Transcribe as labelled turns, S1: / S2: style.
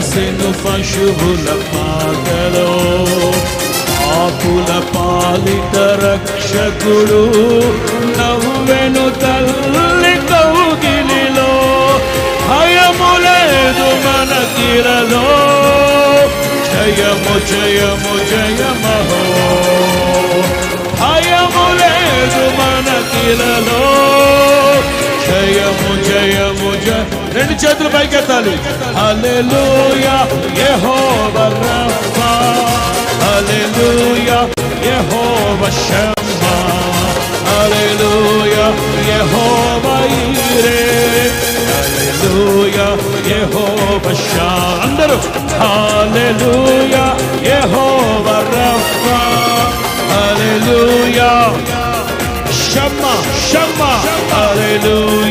S1: వెలసెను పశువుల పాకలో ఆకుల పాలిట రక్షకుడు నవ్వెను తల్లి కౌగిలిలో భయము లేదు మనకిలలో జయము జయము జయమహో భయము లేదు మనకిలలో జయము జయము జయ రెండు చేతులు పైకెత్తాలి హల్లెలూయా యెహోవా రఫా హల్లెలూయా యెహోవా షమ్మా హల్లెలూయా యెహోవా ఈరే హల్లెలూయా యెహోవా షా అందరూ హల్లెలూయా యెహోవా రఫా హల్లెలూయా షమ్మా షమ్మా హల్లెలూయా